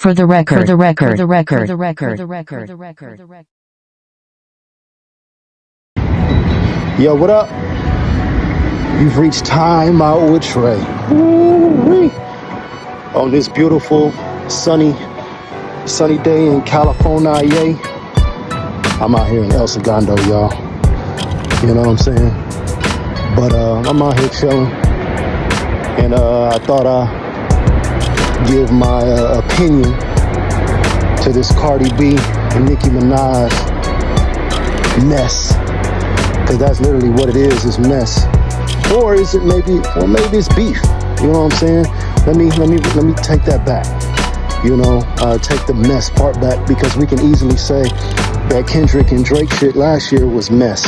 For the record. Yo, what up? You've reached Time Out with Trey. Woo-wee. On this beautiful, sunny day in California, yay. I'm out here in El Segundo, y'all. You know what I'm saying? But I'm out here chilling. And I thought I'd give my opinion to this Cardi B and Nicki Minaj mess. Because that's literally what it is mess. Or is it maybe it's beef. You know what I'm saying? Let me take that back. You know, take the mess part back, because we can easily say that Kendrick and Drake shit last year was mess.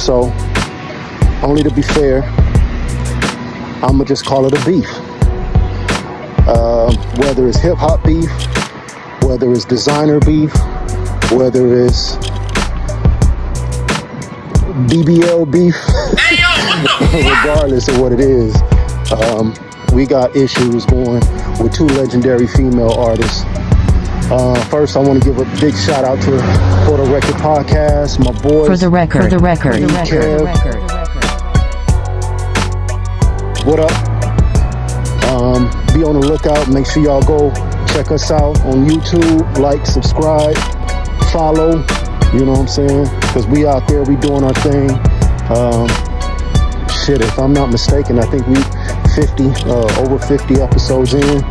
So, only to be fair, I'ma just call it a beef. Whether it's hip hop beef, whether it's designer beef, whether it's BBL beef, regardless of what it is, we got issues going with two legendary female artists. First, I want to give a big shout out to For the Record podcast, my boys. For the record. What up? Be on the lookout. Make sure y'all go check us out on YouTube. Like, subscribe, follow. You know what I'm saying? Because we out there, we doing our thing. If I'm not mistaken, I think we over 50 episodes in,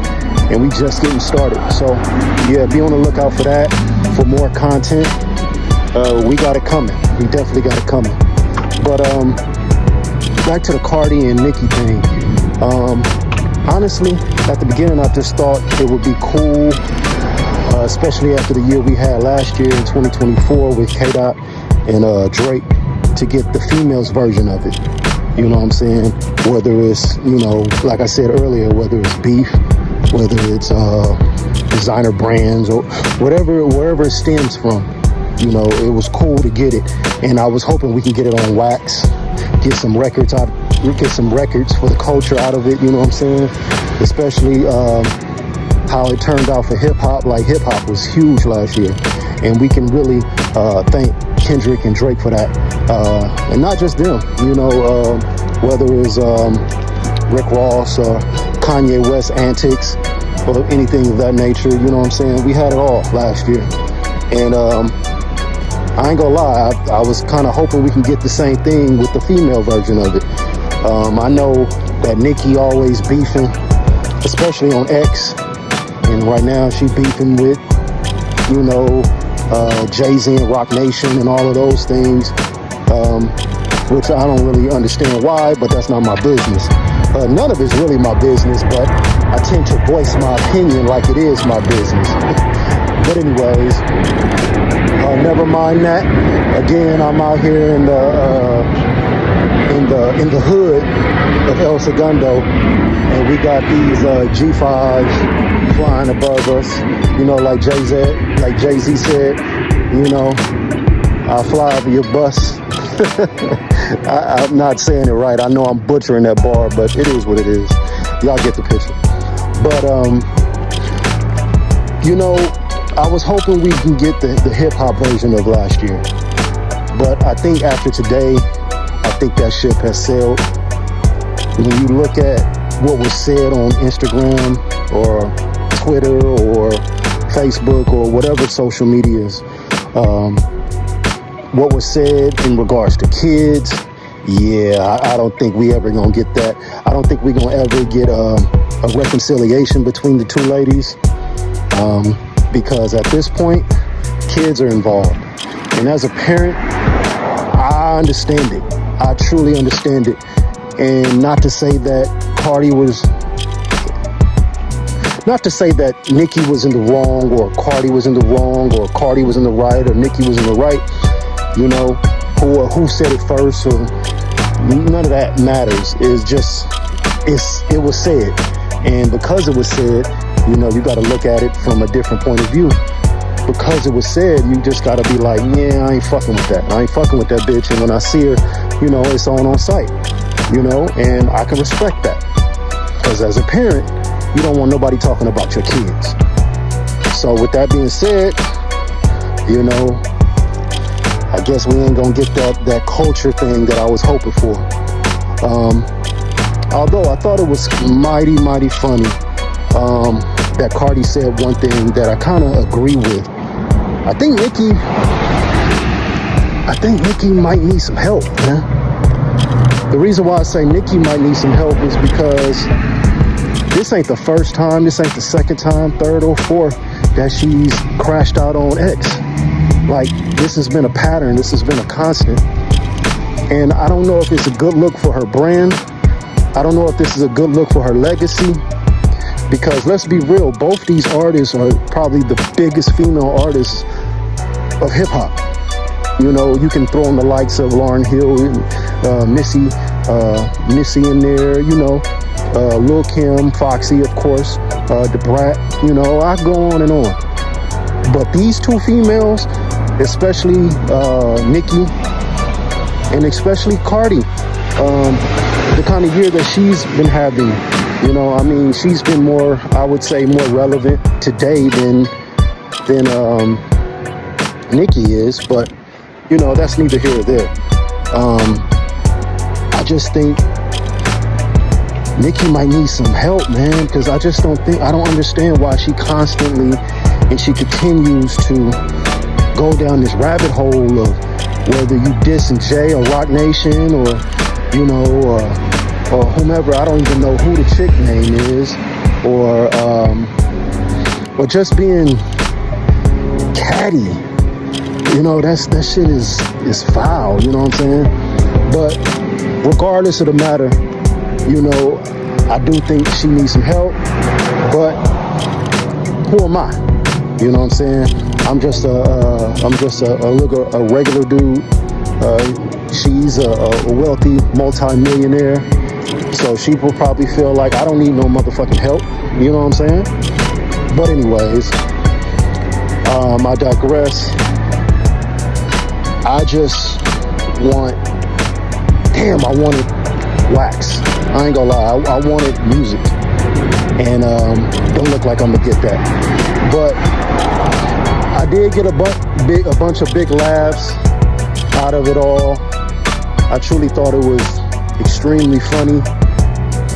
and we just getting started. So yeah, be on the lookout for that, for more content. We got it coming. We definitely got it coming. But back to the Cardi and Nicki thing. Honestly, at the beginning, I just thought it would be cool, especially after the year we had last year in 2024 with K-Dot and Drake, to get the females version of it. You know what I'm saying? Whether it's, you know, like I said earlier, whether it's beef, whether it's designer brands, or wherever it stems from. You know, it was cool to get it. And I was hoping we could get it on wax, get some records for the culture out of it, you know what I'm saying? Especially how it turned out for hip hop. Like, hip hop was huge last year. And we can really thank Kendrick and Drake for that. And not just them, you know, whether it's Rick Ross or Kanye West antics or anything of that nature, you know what I'm saying? We had it all last year. And I ain't gonna lie, I was kind of hoping we can get the same thing with the female version of it. I know that Nicki always beefing, especially on X, and right now she beefing with, you know, Jay-Z and Rock Nation and all of those things, which I don't really understand why, but that's not my business. None of it's really my business, but I tend to voice my opinion like it is my business. But anyways, never mind that. Again, I'm out here in the hood of El Segundo, and we got these G5s flying above us. You know, like Jay-Z said, you know, I'll fly over your bus. I'm not saying it right. I know I'm butchering that bar, but it is what it is. Y'all get the picture. But you know, I was hoping we can get the hip-hop version of last year. But I think after today, I think that ship has sailed. When you look at what was said on Instagram or Twitter or Facebook or whatever social medias, what was said in regards to kids, yeah, I don't think we ever gonna get that. I don't think we're gonna ever get a reconciliation between the two ladies, because at this point, kids are involved. And as a parent, I understand it. I truly understand it. And not to say that Nicki was in the wrong, or Cardi was in the wrong, or Cardi was in the right, or Nicki was in the right. You know, who said it first, or none of that matters. It's just, it was said. And because it was said, you know, you got to look at it from a different point of view. Because it was said, you just got to be like, yeah, I ain't fucking with that. I ain't fucking with that bitch. And when I see her, you know, it's on site, you know, and I can respect that. Because as a parent, you don't want nobody talking about your kids. So with that being said, you know, I guess we ain't gonna get that culture thing that I was hoping for. Although I thought it was mighty funny that Cardi said one thing that I kind of agree with. I think Nicki might need some help, man. The reason why I say Nicki might need some help is because this ain't the first time, this ain't the second time, third or fourth that she's crashed out on X. Like, this has been a pattern, this has been a constant. And I don't know if it's a good look for her brand. I don't know if this is a good look for her legacy. Because let's be real, both these artists are probably the biggest female artists of hip hop. You know, you can throw in the likes of Lauryn Hill, Missy in there, you know, Lil Kim, Foxy, of course, Da Brat, you know, I go on and on. But these two females, especially Nicki and especially Cardi, the kind of year that she's been having, you know, I mean, she's been more, I would say, more relevant today than Nicki is, but, you know, that's neither here or there. I just think Nicki might need some help, man, because I don't understand why she constantly and she continues to go down this rabbit hole of whether you dissing Jay or Rock Nation or, you know, or whomever. I don't even know who the chick name is, or just being catty. You know, that shit is foul, you know what I'm saying? But regardless of the matter, you know, I do think she needs some help, but who am I? You know what I'm saying? I'm just a regular dude. She's a wealthy multi-millionaire, so she will probably feel like I don't need no motherfucking help. You know what I'm saying? But anyways, I digress. I just I wanted wax. I ain't gonna lie, I wanted music, and don't look like I'm gonna get that. But I did get a bunch of big laughs out of it all. I truly thought it was extremely funny.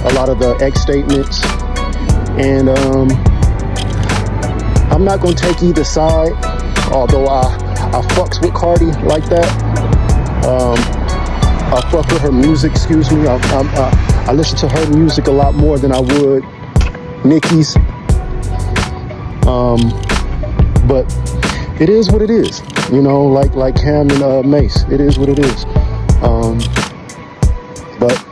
A lot of the X statements, and I'm not gonna take either side. Although I fucks with Cardi like that. I fuck with her music. Excuse me. I listen to her music a lot more than I would Nicki's. But it is what it is, you know, like Cam and Mace. It is what it is. But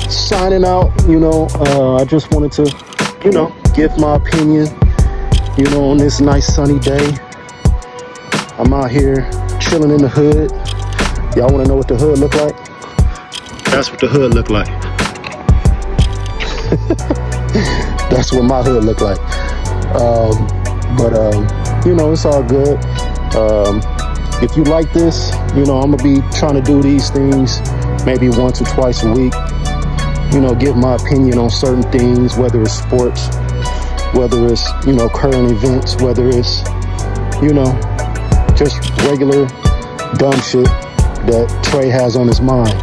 signing out, you know, I just wanted to, you know, give my opinion, you know, on this nice sunny day. I'm out here chilling in the hood. Y'all want to know what the hood look like? That's what the hood look like. That's what my hood look like. But you know, it's all good. If you like this, you know, I'm gonna be trying to do these things maybe once or twice a week. You know, give my opinion on certain things, whether it's sports, whether it's, you know, current events, whether it's, you know, just regular dumb shit that Trey has on his mind.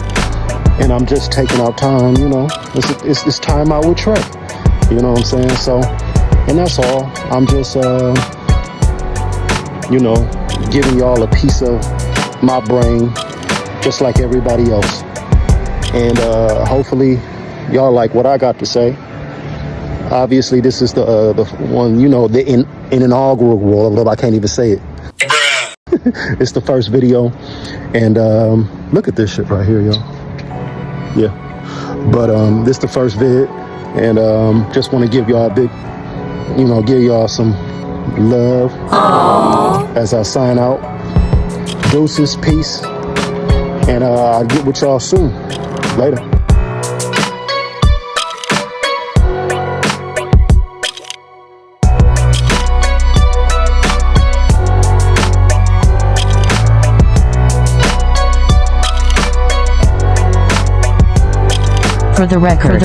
And I'm just taking out time, you know, it's time out with Trey. You know what I'm saying? So, and that's all. I'm just, you know, giving y'all a piece of my brain, just like everybody else. And hopefully y'all like what I got to say. Obviously, this is the one, you know, the inaugural world. I can't even say it. It's the first video. And look at this shit right here, y'all. Yeah. But this is the first vid. And just want to give y'all a big, you know, give y'all some love. Aww. As I sign out. Deuces, peace. And I'll get with y'all soon. Later. For the record.